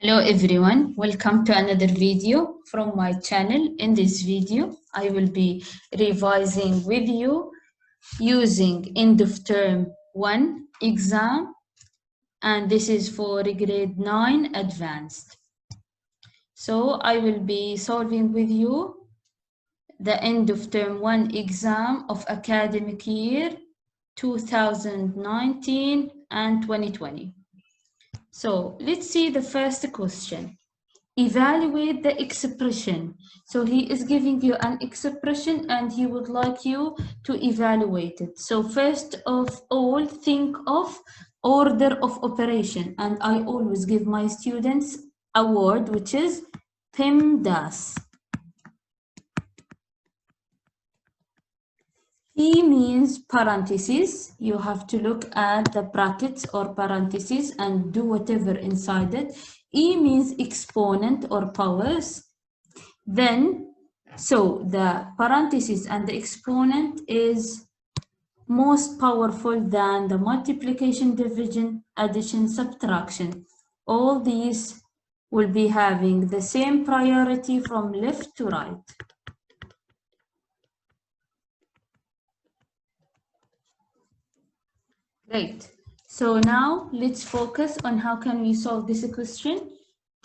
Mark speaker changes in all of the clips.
Speaker 1: Hello everyone, welcome to another video from my channel. In this video, I will be revising with you using end of term 1 exam, and this is for grade 9 advanced. So I will be solving with you the end of term 1 exam of academic year 2019 and 2020. So let's see the first question. Evaluate the expression. So he is giving you an expression and he would like you to evaluate it. So first of all, think of order of operation. And I always give my students a word which is PEMDAS. P means parentheses. You have to look at the brackets or parentheses and do whatever inside it. E means exponent or powers. Then, so the parentheses and the exponent is most powerful than the multiplication, division, addition, subtraction. All these will be having the same priority from left to right. Great. So now let's focus on how can we solve this question.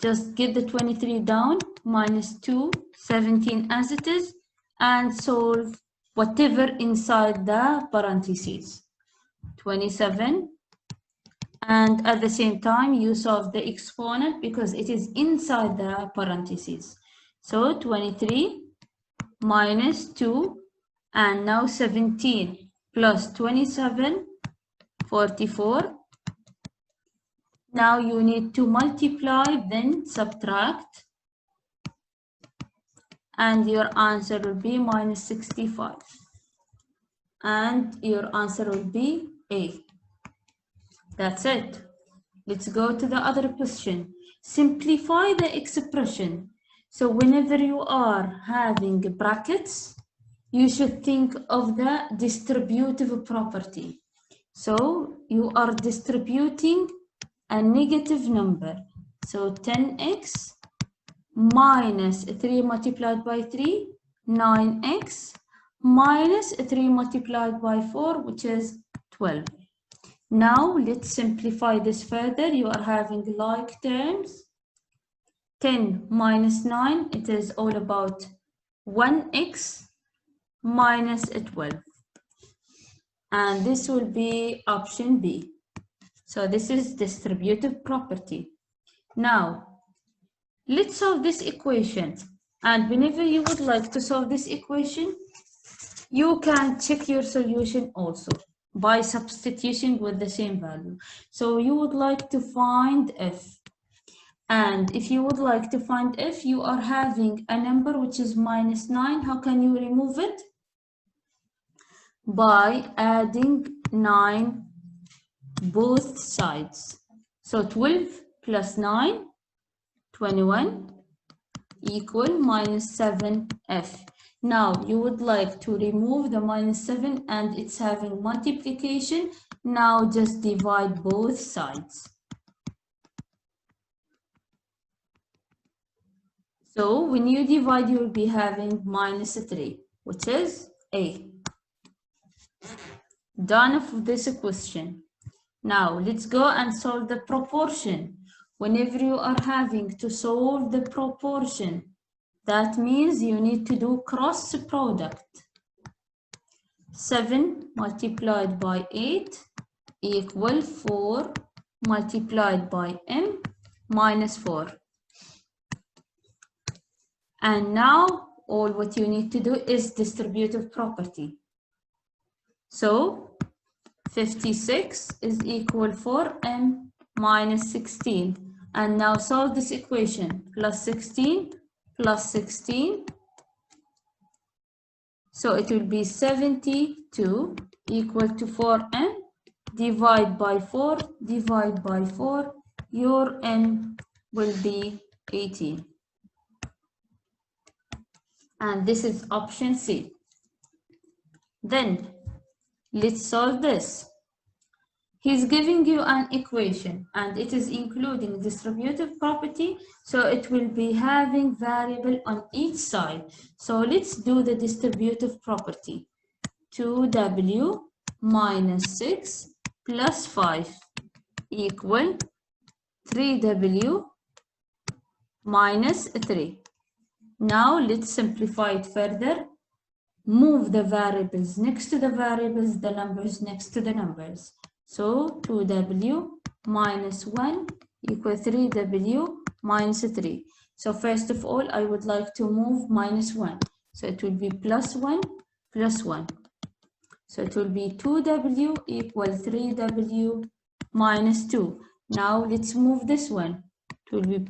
Speaker 1: Just get the 23 down, minus 2, 17 as it is, and solve whatever inside the parentheses. 27, and at the same time you solve the exponent because it is inside the parentheses. So 23 minus 2, and now 17 plus 27, 44. Now you need to multiply, then subtract, and your answer will be minus 65. And your answer will be A. That's it. Let's go to the other question. Simplify the expression. So whenever you are having brackets, you should think of the distributive property. So you are distributing a negative number. So 10x minus 3 multiplied by 3, 9x minus 3 multiplied by 4, which is 12. Now let's simplify this further. You are having like terms. 10 minus 9, it is all about 1x minus 12. And this will be option B. So this is distributive property. Now, let's solve this equation. And whenever you would like to solve this equation, you can check your solution also by substituting with the same value. So you would like to find f. And if you would like to find f, you are having a number which is minus 9. How can you remove it? By adding 9 both sides. So 12 plus 9, 21 equal minus 7f. Now you would like to remove the minus 7 and it's having multiplication. Now just divide both sides. So when you divide, you will be having minus 3, which is A. Done for this question. Now let's go and solve the proportion. Whenever you are having to solve the proportion, that means you need to do cross product. 7 multiplied by 8 equal 4 multiplied by m minus 4. And now all what you need to do is distributive property. So 56 is equal 4m minus 16. And now solve this equation. Plus 16 plus 16. So it will be 72 equal to 4m. Divide by 4, divide by 4. Your m will be 18. And this is option C. Then let's solve this. he's giving you an equation and it is including distributive property, so it will be having variable on each side. So let's do the distributive property. 2w minus 6 plus 5 equal 3w minus 3. Now let's simplify it further. Move the variables next to the variables, the numbers next to the numbers. So 2w minus 1 equal 3w minus 3. So first of all, I would like to move minus 1. So it will be plus 1 plus 1. So it will be 2w equal 3w minus 2. Now let's move this one. It will be,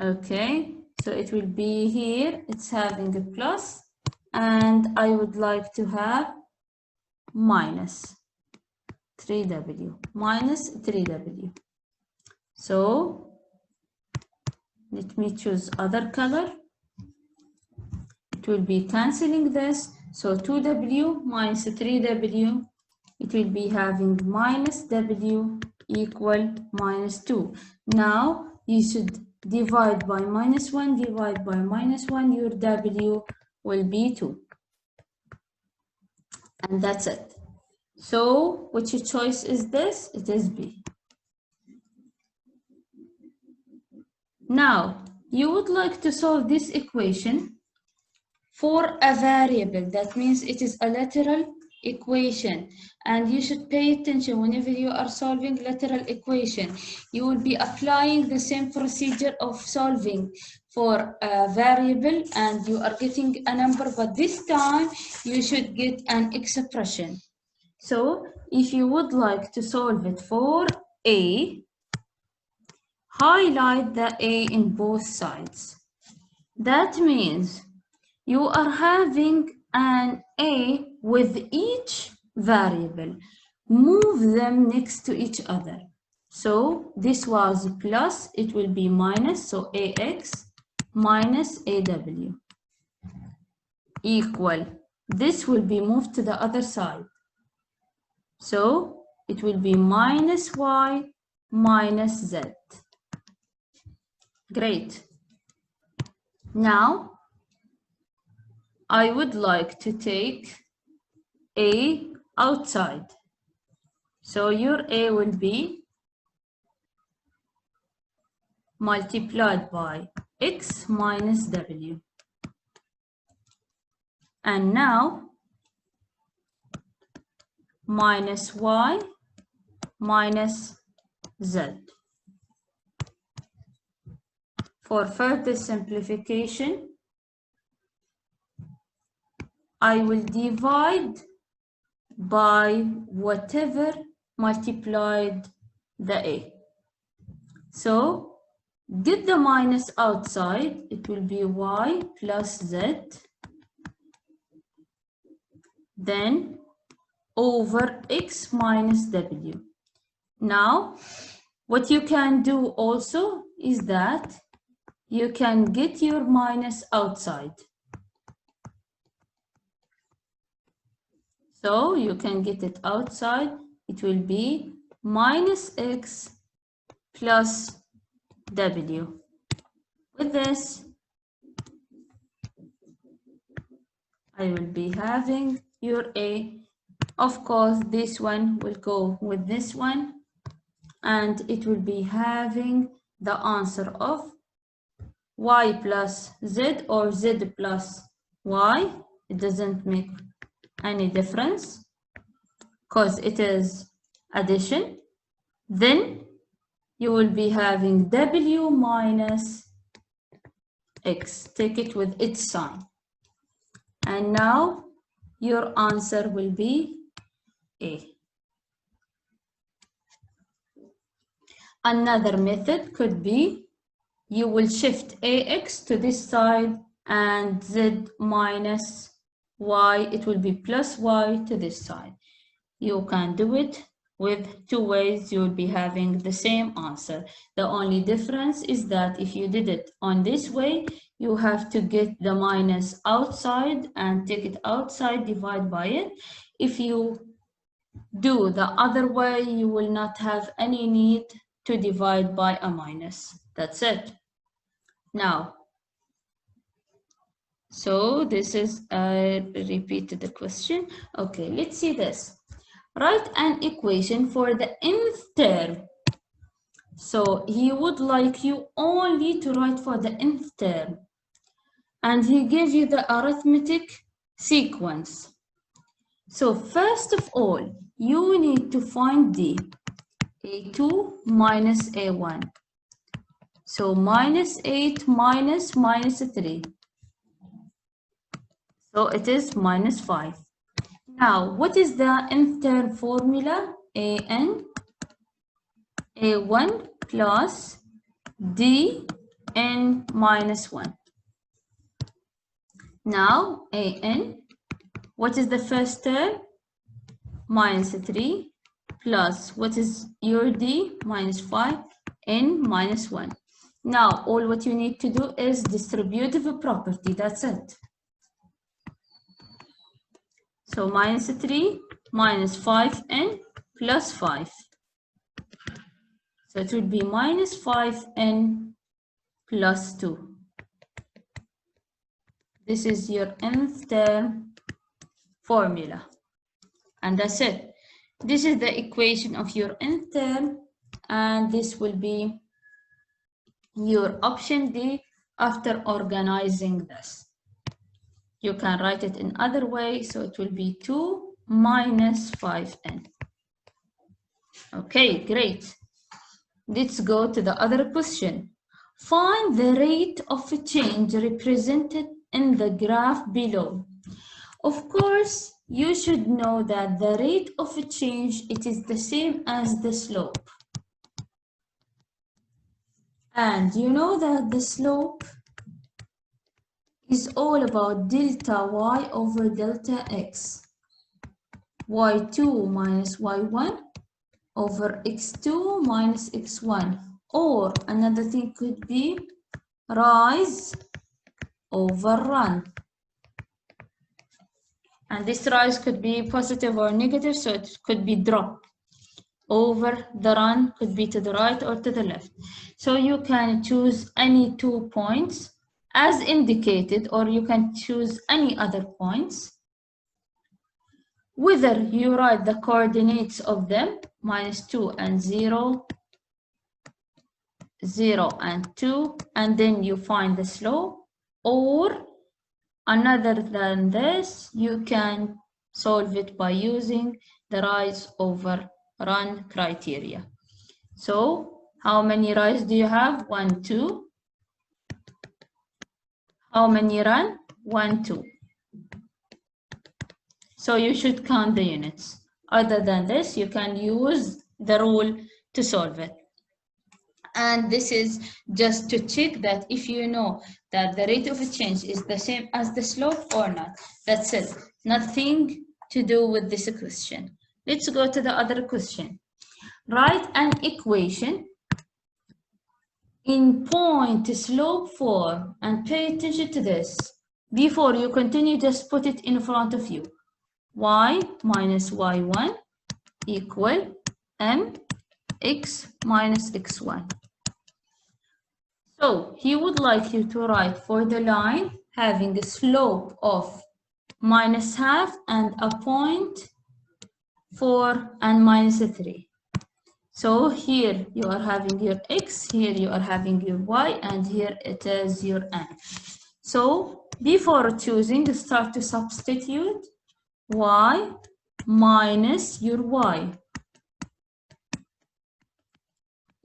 Speaker 1: okay, so it will be here, it's having a plus, and I would like to have minus 3w, minus 3w. So let me choose other color. It will be cancelling this. So 2w minus 3w, it will be having minus w equal minus 2. Now you should divide by minus 1, divide by minus 1, your w will be 2. And that's it. So which choice is this? It is B. Now you would like to solve this equation for a variable. That means it is a lateral equation, and you should pay attention whenever you are solving lateral equation. You will be applying the same procedure of solving for a variable and you are getting a number, but this time you should get an expression. So if you would like to solve it for A, highlight the A in both sides. That means you are having an A with each variable. Move them next to each other. So this was plus, it will be minus, so AX minus AW equal. This will be moved to the other side. So it will be minus Y minus Z. Great. Now I would like to take A outside. So your A will be multiplied by X minus W. And now minus Y minus Z. For further simplification, I will divide by whatever multiplied the A. So get the minus outside, it will be Y plus Z, then over X minus W. Now, what you can do also is that you can get your minus outside. So you can get it outside, it will be minus X plus W. With this, I will be having your A. Of course, this one will go with this one, and it will be having the answer of Y plus Z or Z plus Y. It doesn't make any difference because it is addition. Then you will be having W minus X. Take it with its sign. And now your answer will be A. Another method could be you will shift AX to this side and Z minus Y, it will be plus Y to this side. You can do it with two ways, you will be having the same answer. The only difference is that if you did it on this way, you have to get the minus outside and take it outside, divide by it. if you do the other way, you will not have any need to divide by a minus. That's it. Now, so this is, I repeated the question. Okay, let's see this. Write an equation for the nth term. So he would like you only to write for the nth term. And he gave you the arithmetic sequence. So first of all, you need to find the A2 minus A1. So minus 8 minus 3. So it is minus 5. Now, what is the nth term formula? An A1 plus Dn minus 1. Now, An, what is the first term? Minus 3 plus, what is your D? Minus 5, N minus 1. Now, all what you need to do is distributive property, that's it. So minus 3 minus 5n plus 5. So it would be minus 5n plus 2. This is your nth term formula. And that's it. This is the equation of your nth term. And this will be your option D after organizing this. You can write it in other way. So it will be 2 minus 5n. Okay, great. Let's go to the other question. Find the rate of change represented in the graph below. Of course, you should know that the rate of change, it is the same as the slope. And you know that the slope is all about delta y over delta x. y2 minus y1 over x2 minus x1. Or another thing could be rise over run. And this rise could be positive or negative, so it could be drop. Over the run could be to the right or to the left. So you can choose any 2 points as indicated, or you can choose any other points. Whether you write the coordinates of them, minus 2 and 0, 0 and 2, and then you find the slope, or another than this, you can solve it by using the rise over run criteria. So how many rise do you have? 1, 2. How many run? 1, 2. So you should count the units. Other than this, you can use the rule to solve it. And this is just to check that if you know that the rate of change is the same as the slope or not. That's it. Nothing to do with this question. Let's go to the other question. Write an equation in point slope form and pay attention to this. Before you continue, just put it in front of you. Y minus y1 equal mx minus x1. So he would like you to write for the line having a slope of minus half and a point 4 and minus 3. So here you are having your x, here you are having your y, and here it is your n. So before choosing, start to substitute y minus your y,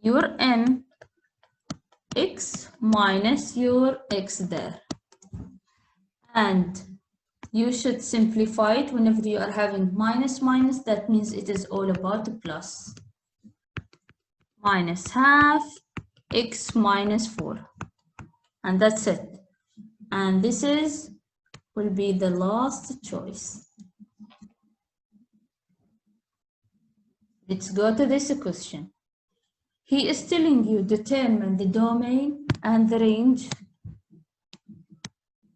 Speaker 1: your n, x minus your x there. And you should simplify it whenever you are having minus minus, that means it is all about plus. Minus half x minus 4. And that's it. And this will be the last choice. Let's go to this question. He is telling you determine the domain and the range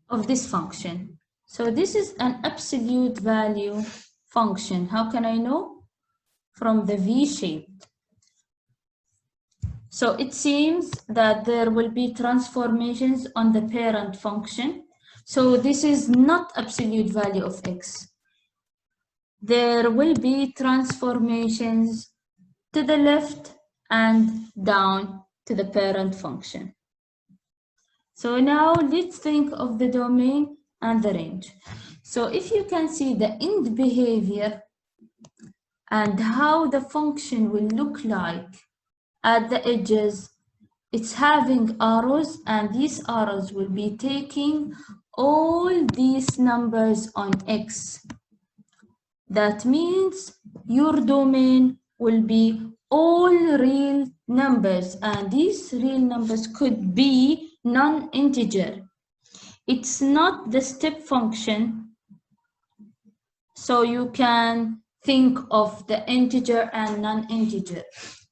Speaker 1: of this function. So this is an absolute value function. How can I know? From the V shape. So it seems that there will be transformations on the parent function. So this is not absolute value of x. There will be transformations to the left and down to the parent function. So now let's think of the domain and the range. So if you can see the end behavior and how the function will look like at the edges, it's having arrows, and these arrows will be taking all these numbers on x. That means your domain will be all real numbers, and these real numbers could be non-integer. It's not the step function, so you can think of the integer and non-integer.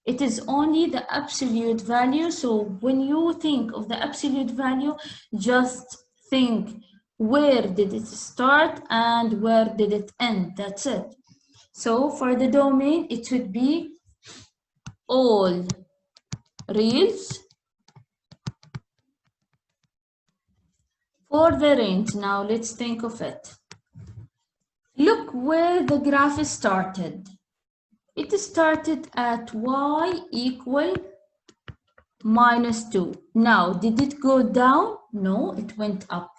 Speaker 1: It is only the absolute value. So when you think of the absolute value, just think where did it start and where did it end. That's it. So for the domain, it would be all reals. For the range, now let's think of it. Look where the graph started. It started at y equal -2. Now, did it go down? No, it went up.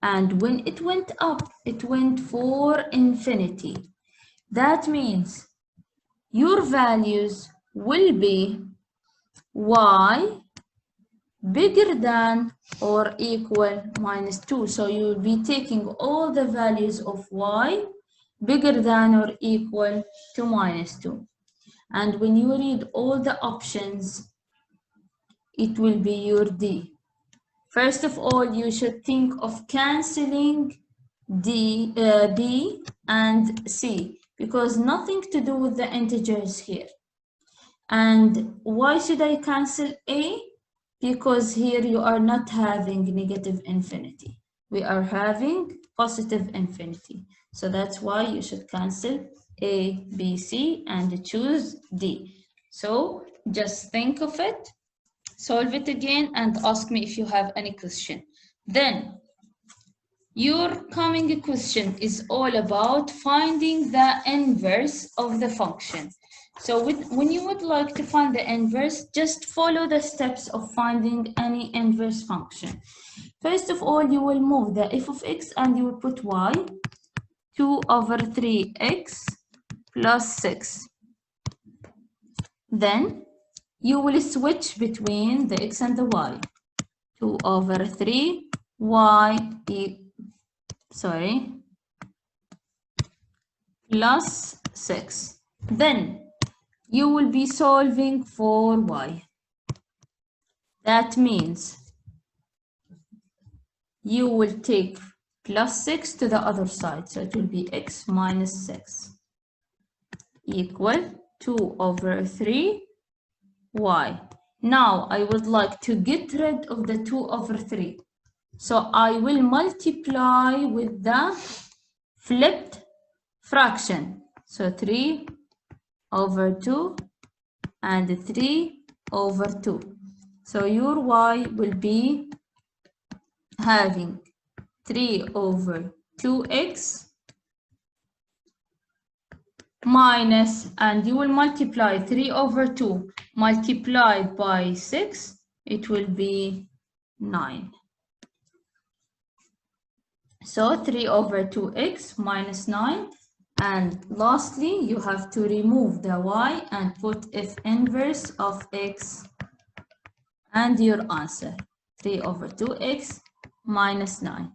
Speaker 1: And when it went up, it went for infinity. That means your values will be y bigger than or equal -2. So you will be taking all the values of y bigger than or equal to -2. And when you read all the options, it will be your D. First of all, you should think of cancelling B and C, because nothing to do with the integers here. And why should I cancel A? Because here you are not having negative infinity. We are having positive infinity. So that's why you should cancel A, B, C, and choose D. So just think of it, solve it again, and ask me if you have any question. Then your coming question is all about finding the inverse of the function. So when you would like to find the inverse, just follow the steps of finding any inverse function. First of all, you will move the f of x and you will put y, 2/3x plus 6. Then you will switch between the x and the y. 2/3 y plus 6. Then you will be solving for y. That means you will take plus 6 to the other side. So it will be x minus 6 equal 2/3 y. Now I would like to get rid of the 2/3. So I will multiply with the flipped fraction. So 3/2 and 3/2. So your y will be having 3/2x minus, and you will multiply 3/2 multiplied by 6, it will be 9. So 3/2x minus 9. And lastly, you have to remove the y and put f inverse of x, and your answer 3/2x minus 9.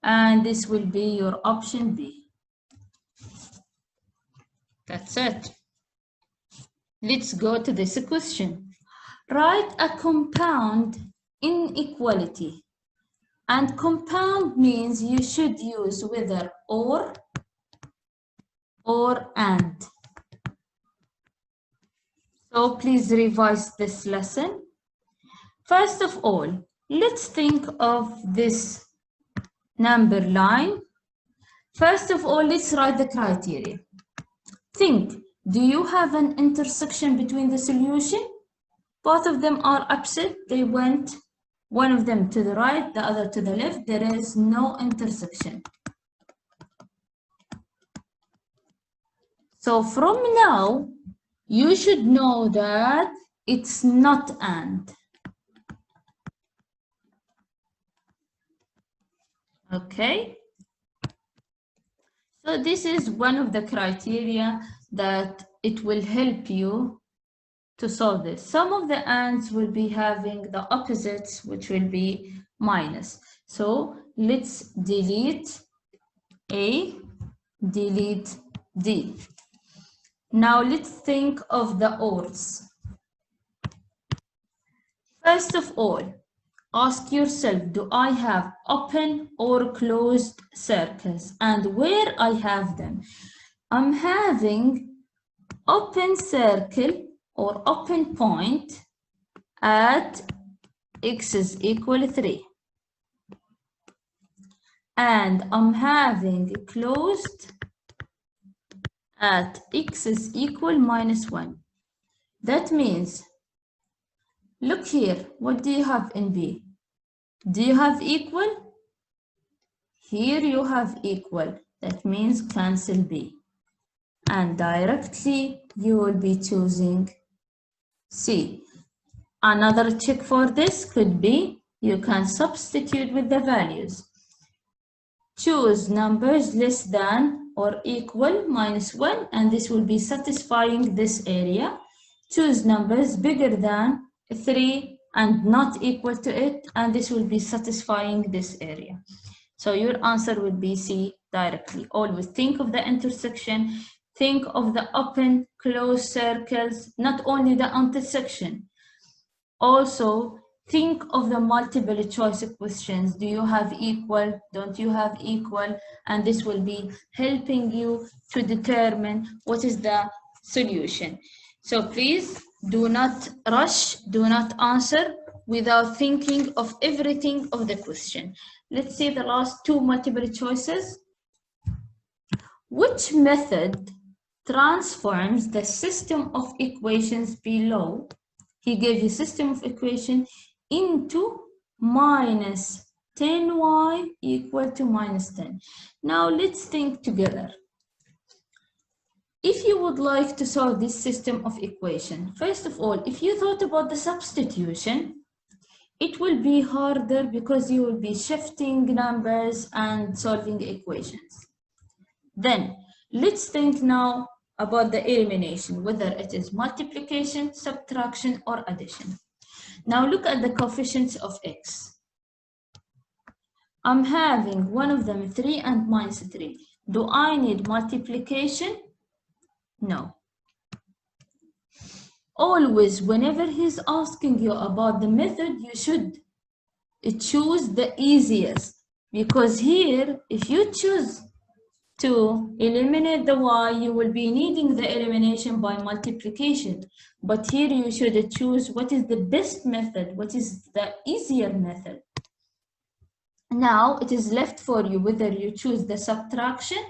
Speaker 1: And this will be your option B. That's it. Let's go to this question. Write a compound inequality. And compound means you should use whether or and. So please revise this lesson. First of all, let's think of this number line. First of all, let's write the criteria. Think, do you have an intersection between the solution? Both of them are opposite. They went, one of them to the right, the other to the left. There is no intersection. So from now, you should know that it's not and. Okay. So this is one of the criteria that it will help you to solve this. Some of the ands will be having the opposites, which will be minus. So let's delete A, delete D. Now let's think of the ors. First of all, ask yourself, do I have open or closed circles? And where I have them? I'm having open circle or open point at x is equal 3. And I'm having closed at x is equal -1. That means, look here, what do you have in B? Do you have equal? Here you have equal. That means cancel B. And directly you will be choosing C. Another check for this could be, you can substitute with the values. Choose numbers less than or equal -1, and this will be satisfying this area. Choose numbers bigger than 3 and not equal to it, and this will be satisfying this area. So your answer would be C directly. Always think of the intersection, think of the open, closed circles, not only the intersection. Also, think of the multiple choice questions. Do you have equal? Don't you have equal? And this will be helping you to determine what is the solution. So please do not rush, do not answer without thinking of everything of the question. Let's see the last two multiple choices. Which method transforms the system of equations below? He gave you system of equation into -10y equal to -10. Now let's think together. If you would like to solve this system of equation, first of all, if you thought about the substitution, it will be harder because you will be shifting numbers and solving equations. Then let's think now about the elimination, whether it is multiplication, subtraction, or addition. Now look at the coefficients of x. I'm having one of them 3 and -3. Do I need multiplication? No. Always, whenever he's asking you about the method, you should choose the easiest, because here, if you choose to eliminate the y, you will be needing the elimination by multiplication. But here you should choose what is the best method, what is the easier method. Now it is left for you whether you choose the subtraction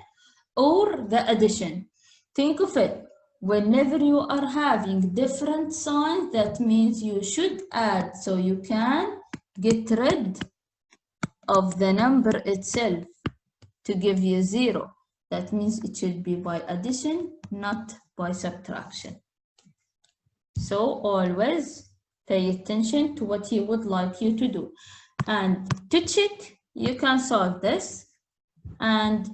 Speaker 1: or the addition. Think of it. Whenever you are having different signs, that means you should add, so you can get rid of the number itself to give you 0. That means it should be by addition, not by subtraction. So always pay attention to what he would like you to do. And to check, you can solve this. And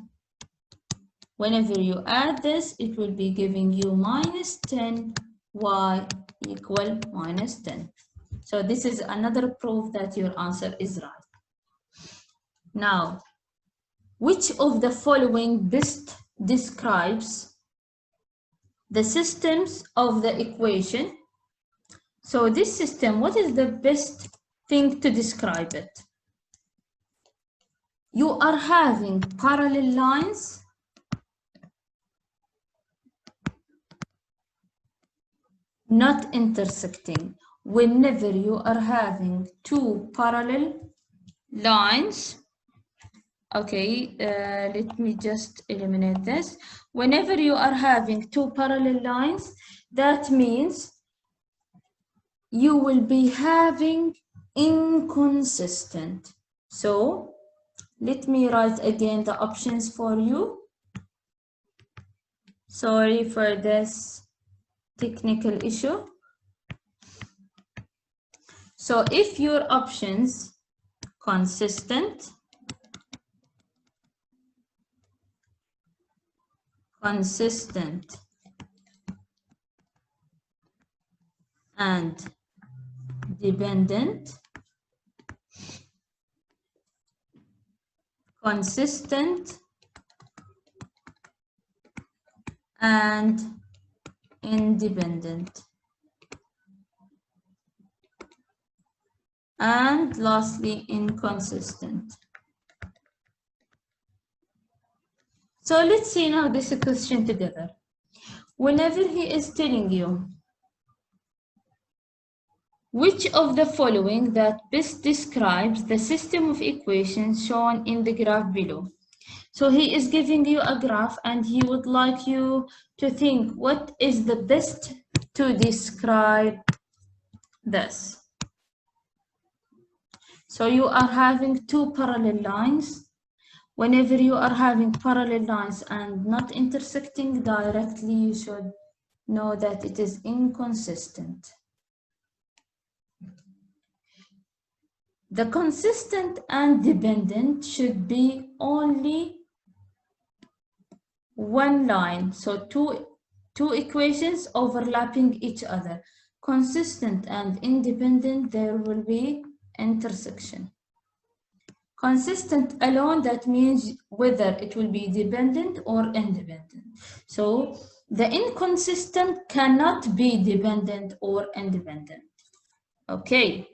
Speaker 1: whenever you add this, it will be giving you -10y equal -10. So this is another proof that your answer is right. Now, which of the following best describes the systems of the equation? So this system, what is the best thing to describe it? You are having parallel lines not intersecting. Whenever you are having two parallel lines Okay, let me just eliminate this. Whenever you are having two parallel lines, that means you will be having inconsistent. So let me write again the options for you. Sorry for this technical issue. So if your options consistent, and dependent, consistent and independent, and lastly inconsistent. So let's see now this question together. Whenever he is telling you which of the following that best describes the system of equations shown in the graph below. So he is giving you a graph and he would like you to think what is the best to describe this. So you are having two parallel lines. Whenever you are having parallel lines and not intersecting directly, you should know that it is inconsistent. The consistent and dependent should be only one line. So two equations overlapping each other. Consistent and independent, there will be intersection. Consistent alone, that means whether it will be dependent or independent. So the inconsistent cannot be dependent or independent. Okay,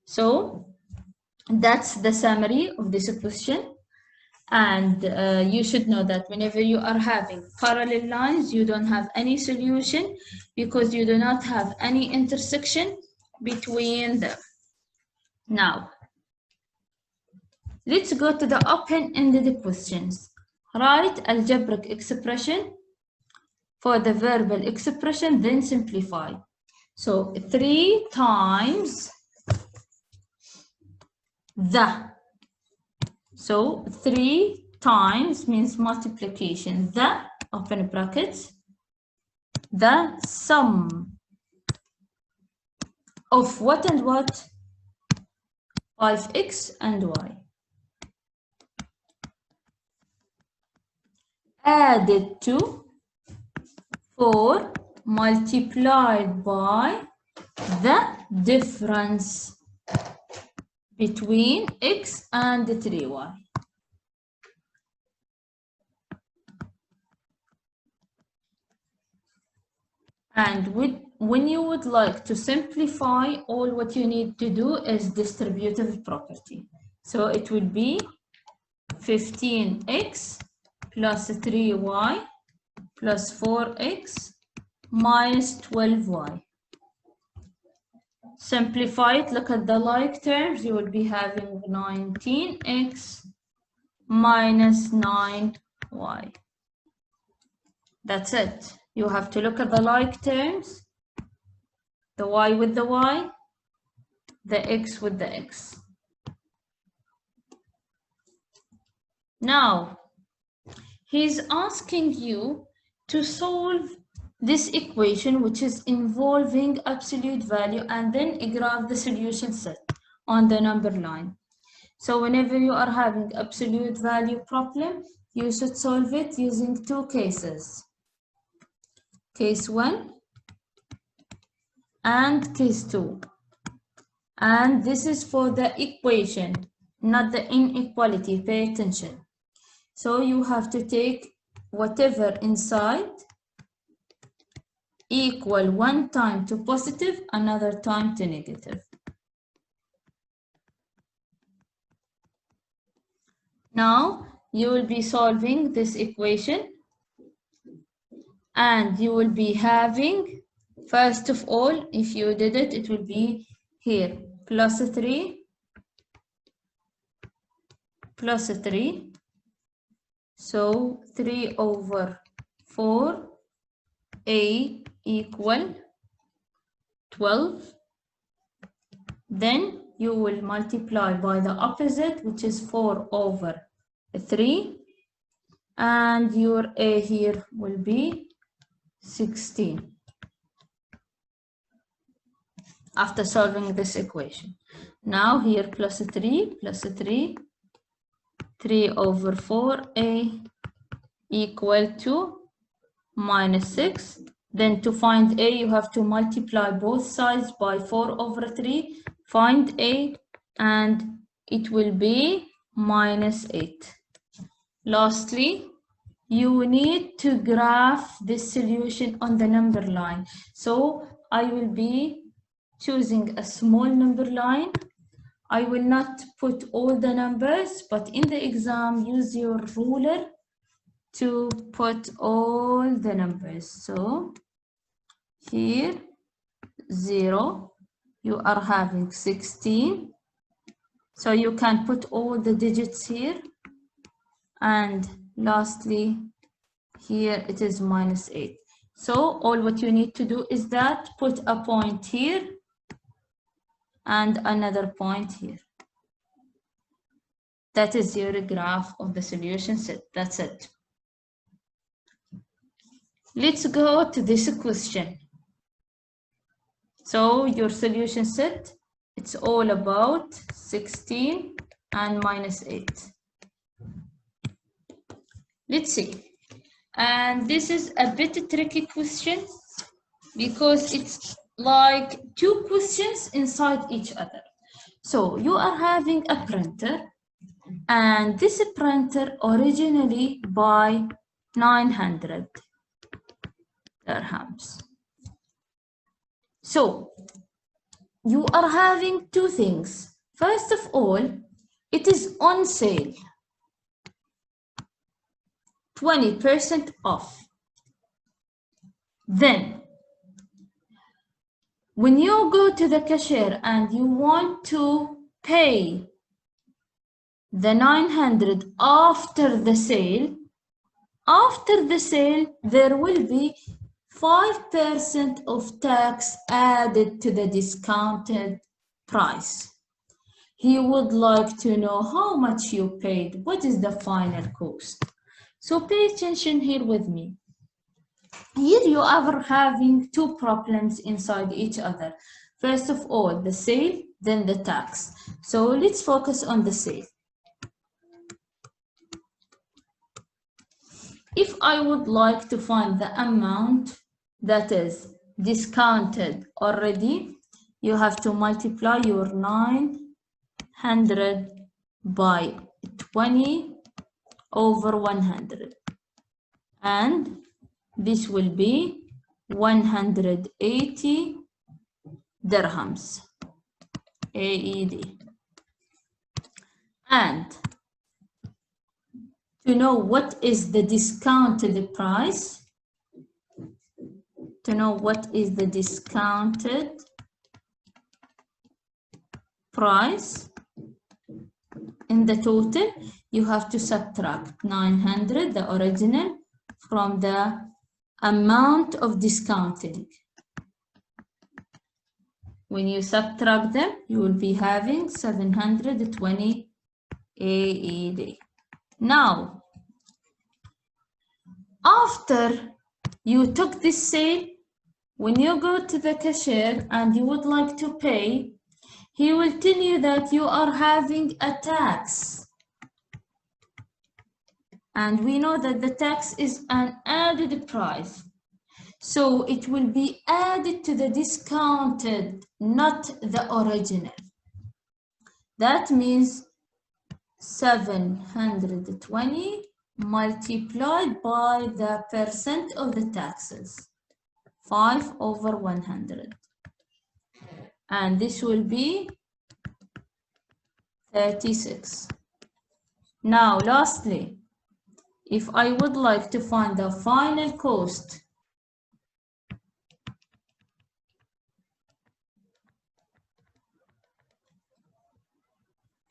Speaker 1: so that's the summary of this question. And you should know that whenever you are having parallel lines, you don't have any solution because you do not have any intersection between them. Now, let's go to the open-ended questions. Write algebraic expression for the verbal expression, then simplify. So 3 times the. So 3 times means multiplication. The, open brackets, the sum of what and what? 5x and y. Added to 4 multiplied by the difference between x and 3y. And when you would like to simplify, all what you need to do is distributive property. So it would be 15x plus 3y plus 4x minus 12y. Simplify it, look at the like terms, you will be having 19x minus 9y. That's it. You have to look at the like terms, the y with the y, the x with the x. Now, he's asking you to solve this equation, which is involving absolute value, and then graph the solution set on the number line. So whenever you are having absolute value problem, you should solve it using two cases. Case 1 and case 2. And this is for the equation, not the inequality. Pay attention. So you have to take whatever inside equal one time to positive, another time to negative. Now you will be solving this equation and you will be having, first of all, if you did it, it will be here plus 3 plus 3 So 3 over 4, A equal 12. Then you will multiply by the opposite, which is 4 over 3. And your A here will be 16 after solving this equation. Now here plus 3, 3 over 4A equal to minus 6. Then to find A, you have to multiply both sides by 4 over 3. Find A, and it will be minus 8. Lastly, you need to graph this solution on the number line. So I will be choosing a small number line. I will not put all the numbers, but in the exam, use your ruler to put all the numbers. So here 0, you are having 16. So you can put all the digits here. And lastly, here it is minus 8. So all what you need to do is that put a point here and another point here. That is your graph of the solution set. That's it. Let's go to this question. So your solution set, it's all about 16 and minus 8. Let's see. And this is a bit tricky question because it's like two questions inside each other. So you are having a printer, and this printer originally buy 900 dirhams. So you are having two things. First of all, it is on sale, 20% off. Then when you go to the cashier and you want to pay the 900 after the sale, there will be 5% of tax added to the discounted price. He would like to know how much you paid, what is the final cost. So pay attention here with me. Here you are having two problems inside each other. First of all, the sale, then the tax. So let's focus on the sale. If I would like to find the amount that is discounted already, you have to multiply your 900 by 20 over 100. And this will be 180 dirhams, AED. And to know what is the discounted price, in the total, you have to subtract 900, the original, from the amount of discounting. When you subtract them, you will be having 720 AED. Now, after you took this sale, when you go to the cashier and you would like to pay, he will tell you that you are having a tax. And we know that the tax is an added price. So it will be added to the discounted, not the original. That means 720 multiplied by the percent of the taxes, 5 over 100. And this will be 36. Now, lastly, if I would like to find the final cost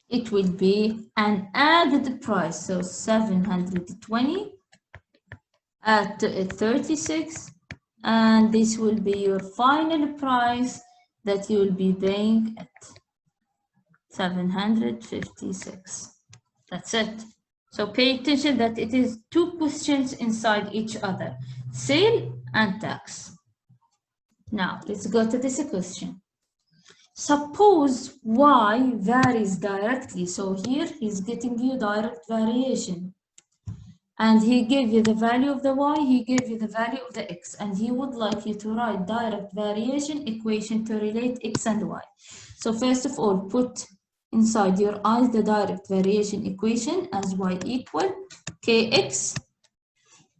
Speaker 1: it will be an added price. So 720 at 36, and this will be your final price that you will be paying at 756. That's it. So pay attention that it is two questions inside each other, sale and tax. Now let's go to this question. Suppose y varies directly. So here he's getting you direct variation. And he gave you the value of the y, he gave you the value of the x, and he would like you to write direct variation equation to relate x and y. So first of all, put inside your eyes the direct variation equation as y equal kx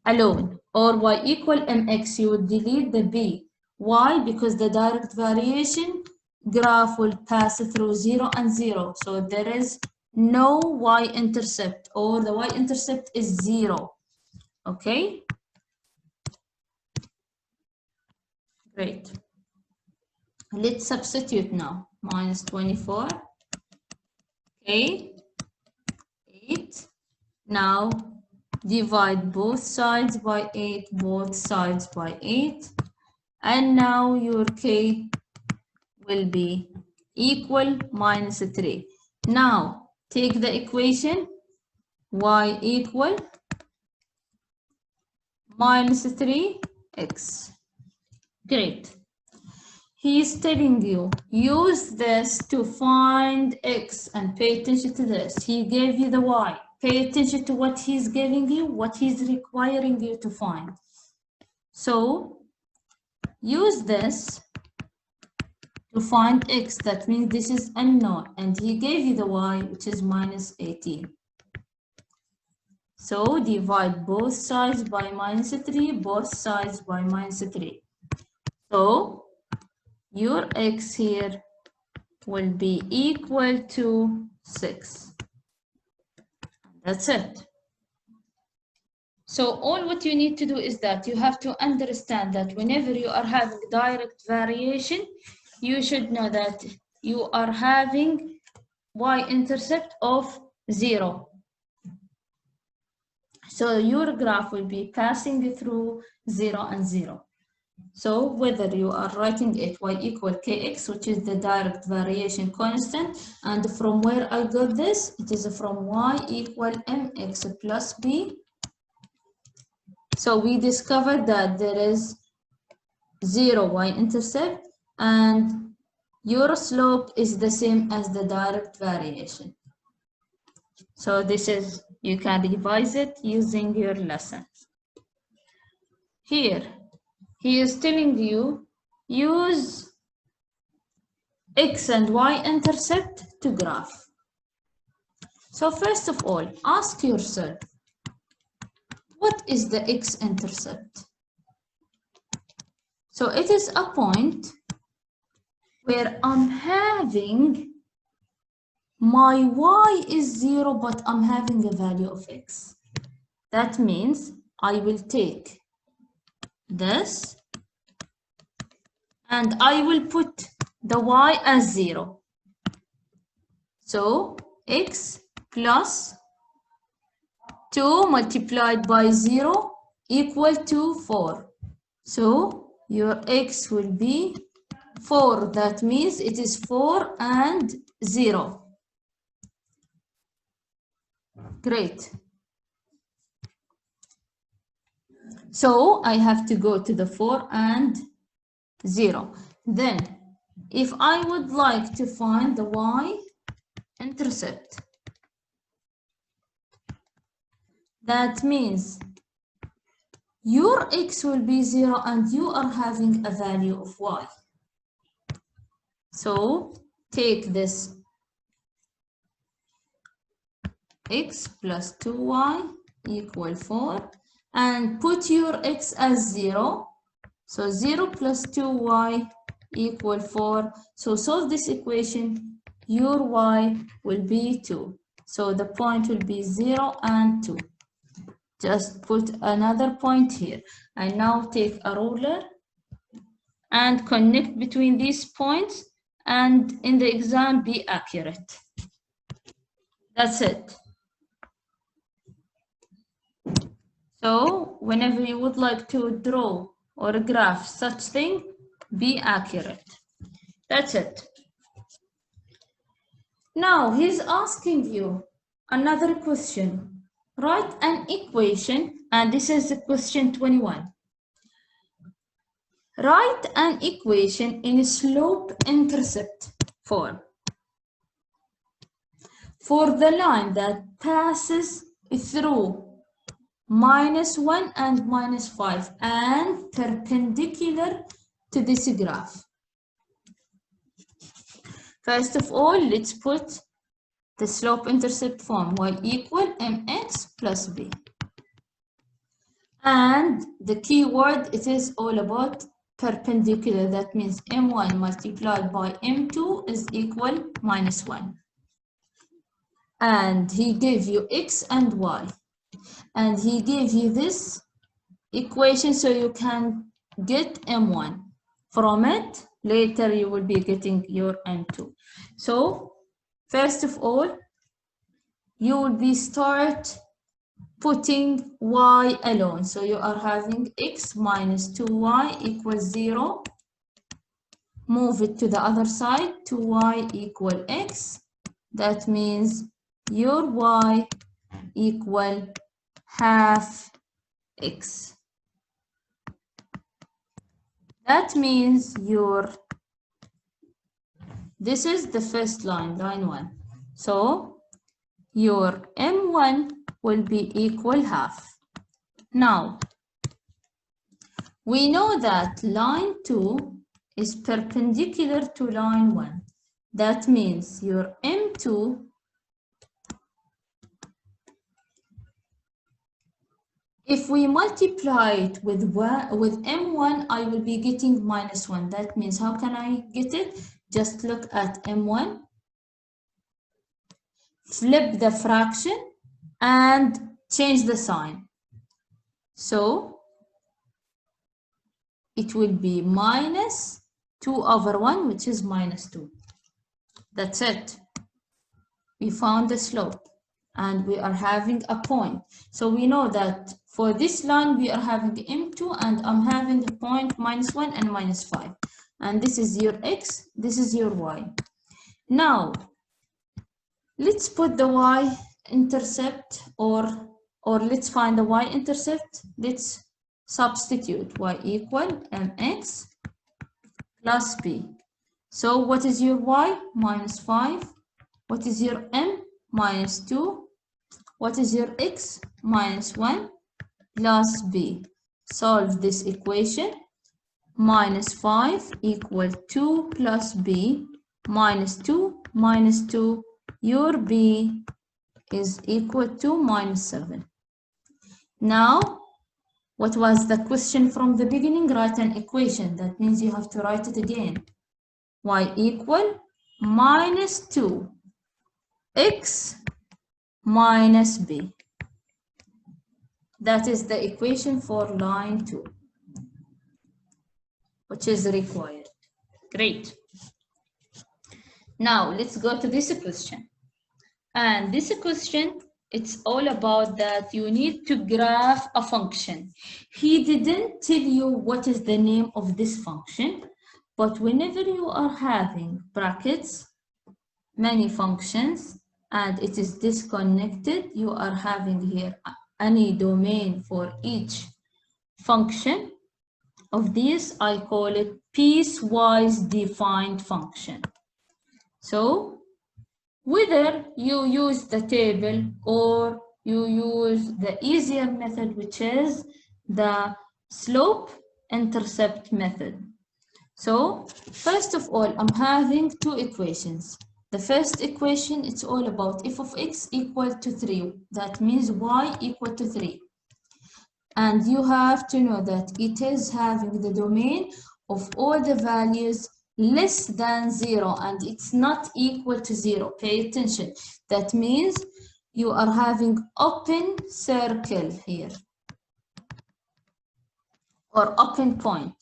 Speaker 1: alone, or y equal mx. You would delete the b. Why? Because the direct variation graph will pass through 0 and 0. So there is no y-intercept, or the y-intercept is 0. Okay? Great. Let's substitute now. Minus 24. Okay. 8. Now divide both sides by 8, both sides by 8. And now your k will be equal minus 3. Now take the equation y equal minus 3x. Great. He is telling you, use this to find x, and pay attention to this. He gave you the y. Pay attention to what he's giving you, what he's requiring you to find. So use this to find x. That means this is unknown, and he gave you the y, which is minus 18. So divide both sides by minus 3, both sides by minus 3. So your x here will be equal to 6. That's it. So all what you need to do is that you have to understand that whenever you are having direct variation, you should know that you are having y-intercept of 0. So your graph will be passing through 0 and 0. So whether you are writing it y equal kx, which is the direct variation constant, and from where I got this, it is from y equal mx plus b. So we discovered that there is 0 y-intercept, and your slope is the same as the direct variation. So this is, you can revise it using your lesson. Here, he is telling you, use x and y-intercept to graph. So first of all, ask yourself, what is the x-intercept? So it is a point where I'm having my y is 0, but I'm having a value of x. That means I will take this and I will put the y as 0. So x plus 2 multiplied by 0 equal to 4. So your x will be 4. That means it is 4 and 0. Great. So I have to go to the 4 and 0. Then if I would like to find the y-intercept, that means your x will be 0 and you are having a value of y. So take this x plus 2y equal 4 and put your x as 0. So 0 plus 2y equal 4. So solve this equation. Your y will be 2. So the point will be 0 and 2. Just put another point here. And now take a ruler and connect between these points, and in the exam be accurate. That's it. So whenever you would like to draw or graph such thing, be accurate. That's it. Now he's asking you another question. Write an equation, and this is the question 21. Write an equation in slope-intercept form for the line that passes through -1 and -5 and perpendicular to this graph. First of all, let's put the slope-intercept form, y equal mx plus b. And the key word, it is all about perpendicular. That means m1 multiplied by m2 is equal -1. And he gave you x and y. And he gave you this equation so you can get m1. From it, later you will be getting your m2. So, first of all, you will be start putting y alone. So you are having x minus 2y equals 0. Move it to the other side, 2y equal x. That means your y equal half x. That means this is the first line, line 1. So your m1 will be equal half. Now, we know that line 2 is perpendicular to line 1. That means your m2 if we multiply it with m1, I will be getting -1. That means how can I get it? Just look at m1, flip the fraction, and change the sign. So it will be -2/1, which is -2. That's it. We found the slope and we are having a point. So we know that for this line, we are having m2 and I'm having the point -1 and -5. And this is your x, this is your y. Now, let's put the y-intercept or let's find the y-intercept. Let's substitute y equal mx plus b. So what is your y? -5. What is your m? -2. What is your x? -1 plus b. Solve this equation. -5 equal 2 plus b -2 -2. Your b is equal to -7. Now, what was the question from the beginning? Write an equation. That means you have to write it again. Y equal -2 x minus b. That is the equation for line 2, which is required. Great. Now let's go to this question. And this question, it's all about that you need to graph a function. He didn't tell you what is the name of this function, but whenever you are having brackets, many functions, and it is disconnected, you are having here any domain for each function of these. I call it piecewise defined function. So whether you use the table or you use the easier method, which is the slope-intercept method. So first of all, I'm having two equations. The first equation, it's all about f of x equal to 3. That means y equal to 3. And you have to know that it is having the domain of all the values less than 0 and it's not equal to 0. Pay attention. That means you are having open circle here or open point.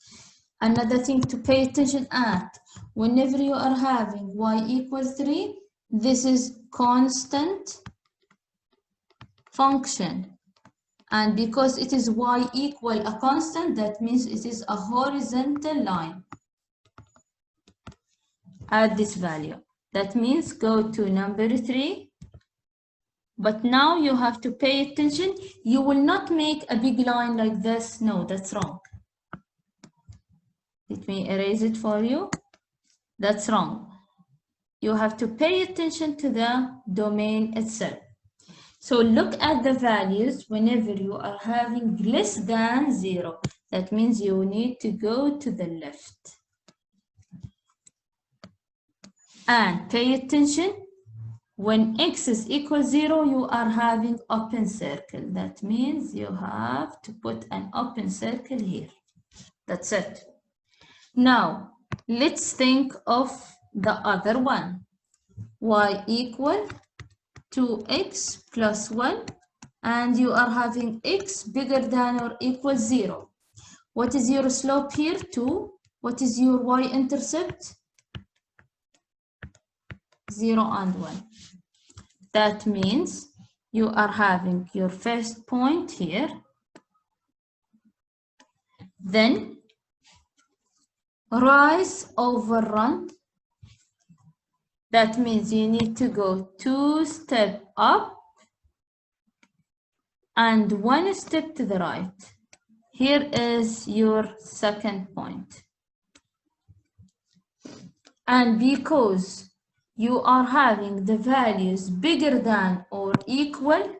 Speaker 1: Another thing to pay attention at, whenever you are having y equals 3, this is constant function. And because it is y equal a constant, that means it is a horizontal line. Add this value. That means go to number 3. But now you have to pay attention. You will not make a big line like this. No, that's wrong. Let me erase it for you. That's wrong. You have to pay attention to the domain itself. So look at the values whenever you are having less than 0. That means you need to go to the left. And pay attention, when x is equal 0, you are having open circle. That means you have to put an open circle here. That's it. Now, let's think of the other one. Y equal 2x plus 1, and you are having x bigger than or equal 0. What is your slope here? 2. What is your y-intercept? 0 and 1. That means you are having your first point here. Then rise over run. That means you need to go 2 steps up and 1 step to the right. Here is your second point. And because you are having the values bigger than or equal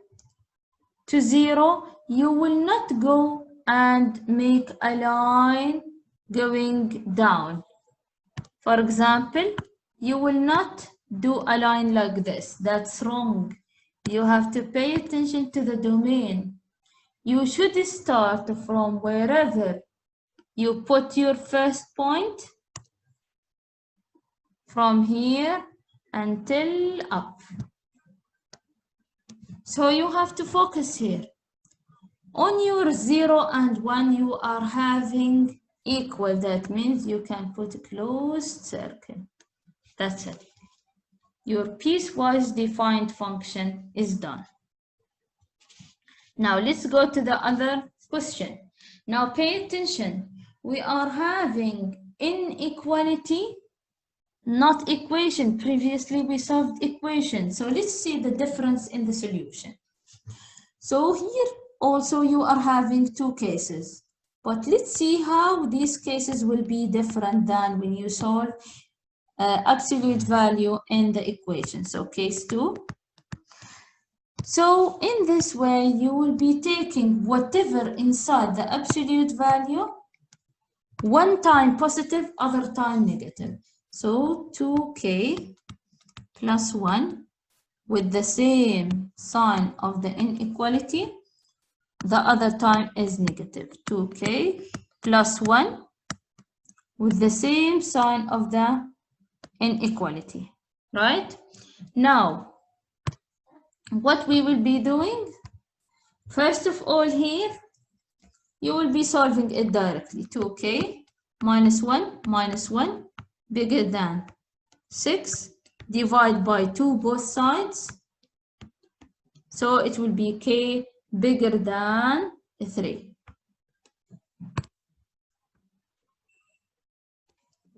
Speaker 1: to 0, you will not go and make a line going down. For example, you will not do a line like this. That's wrong. You have to pay attention to the domain. You should start from wherever you put your first point, from here until up. So you have to focus here. On your 0 and 1, you are having equal. That means you can put a closed circle. That's it. Your piecewise defined function is done. Now let's go to the other question. Now pay attention. We are having inequality, not equation. Previously we solved equation. So let's see the difference in the solution. So here also you are having two cases. But let's see how these cases will be different than when you solve absolute value in the equation. So case 2. So in this way, you will be taking whatever inside the absolute value, one time positive, other time negative. So 2k plus 1 with the same sign of the inequality, the other time is negative. 2k plus 1 with the same sign of the inequality, right? Now, what we will be doing, first of all here, you will be solving it directly. 2k minus 1 bigger than 6, divide by 2 both sides. So it will be k bigger than 3.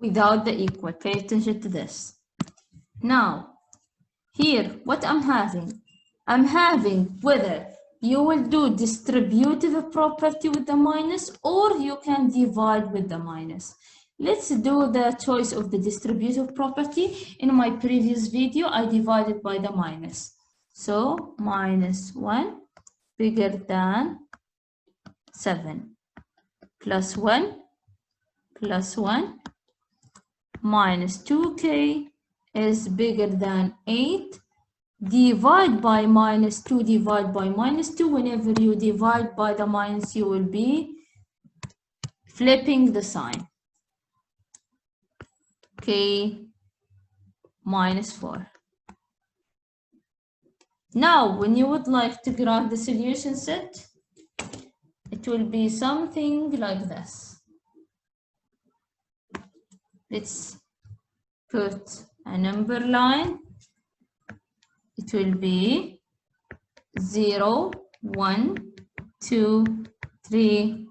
Speaker 1: Without the equal, pay attention to this. Now, here, what I'm having whether you will do distributive property with the minus or you can divide with the minus. Let's do the choice of the distributive property. In my previous video, I divided by the minus. So, minus 1 bigger than 7 plus 1 minus 2k is bigger than 8. Divide by minus 2, divide by minus 2. Whenever you divide by the minus, you will be flipping the sign. K minus 4. Now, when you would like to graph the solution set, it will be something like this. Let's put a number line. It will be 0, 1, 2, 3,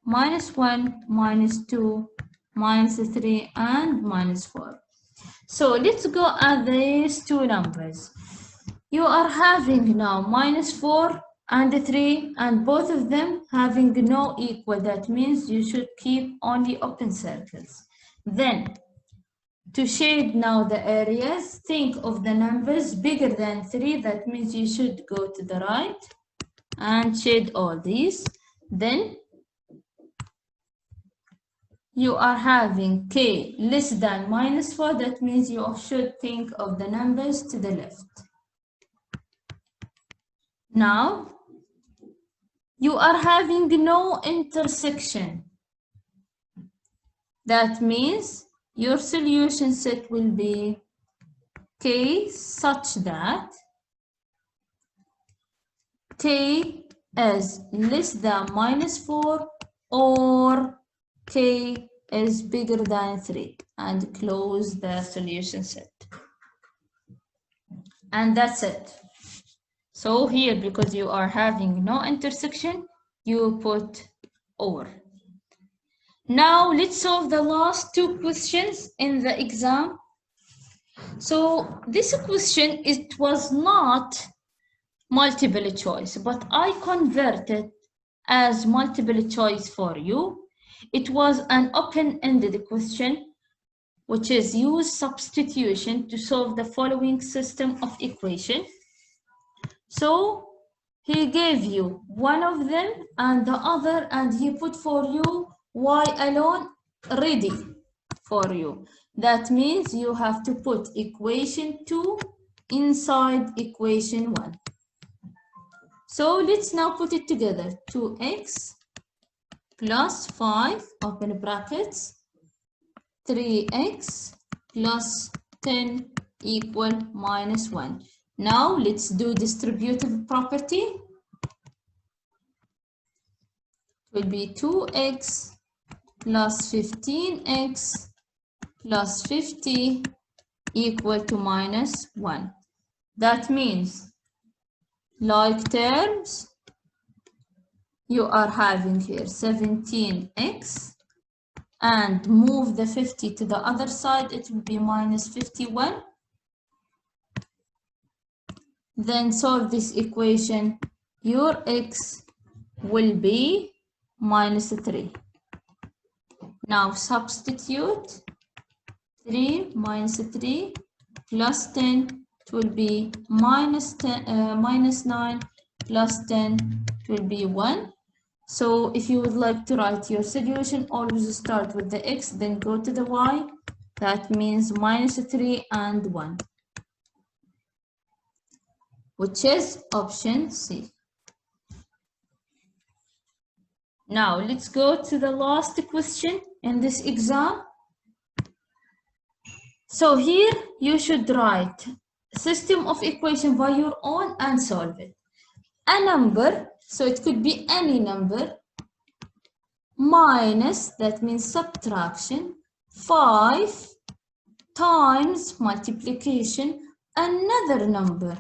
Speaker 1: -1, -2, -3, and -4. So let's go at these two numbers. You are having now -4 and 3, and both of them having no equal. That means you should keep only open circles. Then, to shade now the areas, think of the numbers bigger than 3. That means you should go to the right and shade all these. Then, you are having k less than -4. That means you should think of the numbers to the left. Now, you are having no intersection. That means your solution set will be k such that k is less than -4 or k is bigger than 3, and close the solution set. And that's it. So here, because you are having no intersection, you put or. Now let's solve the last two questions in the exam. So this question, it was not multiple choice, but I converted as multiple choice for you. It was an open-ended question, which is use substitution to solve the following system of equation. So he gave you one of them and the other, and he put for you y alone ready for you. That means you have to put equation 2 inside equation 1. So let's now put it together. 2x plus 5, open brackets, 3x plus 10 equal -1. Now let's do distributive property. It will be 2x plus 15x plus 50 equal to -1. That means, like terms, you are having here 17x, and move the 50 to the other side, it will be -51. Then solve this equation, your x will be -3. Now substitute 3 minus 3 plus 10, it will be -9 plus 10, it will be 1. So if you would like to write your solution, always start with the x, then go to the y. That means -3 and 1, which is option C. Now let's go to the last question in this exam. So here you should write system of equation by your own and solve it. A number, so it could be any number, minus, that means subtraction, 5 times multiplication, another number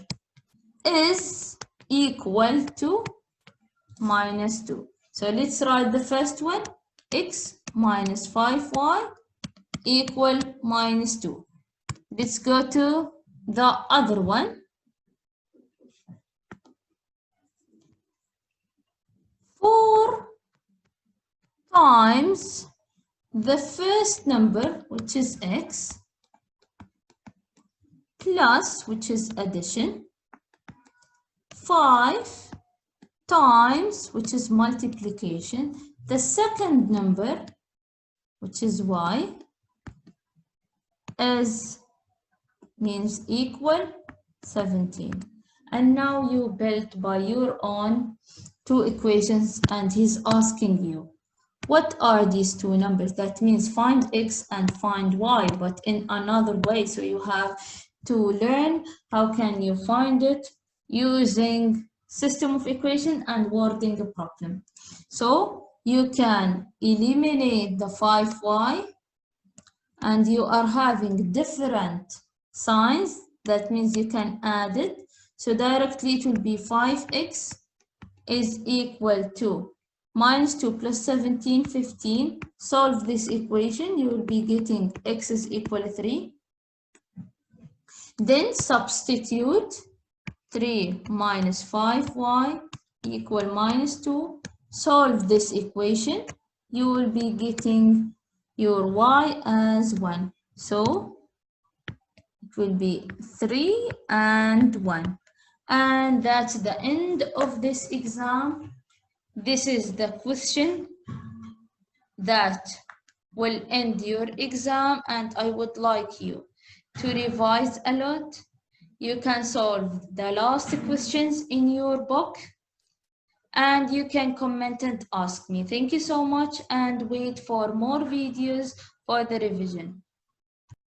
Speaker 1: is equal to -2. So let's write the first one, x minus 5y equal -2. Let's go to the other one. 4 times the first number, which is x, plus, which is addition, 5 times, which is multiplication, the second number, which is y, means equal 17. And now you built by your own two equations, and he's asking you, what are these two numbers? That means find x and find y, but in another way. So you have to learn how can you find it using system of equation and wording a problem. So you can eliminate the 5y, and you are having different signs. That means you can add it. So directly it will be 5x is equal to minus 2 plus 17, 15. Solve this equation, you will be getting x is equal to 3. Then substitute 3 minus 5y equal minus 2. Solve this equation, you will be getting your y as 1. So it will be 3 and 1. And that's the end of this exam. This is the question that will end your exam, and I would like you to revise a lot. You can solve the last questions in your book, and you can comment and ask me. Thank you so much, and wait for more videos for the revision.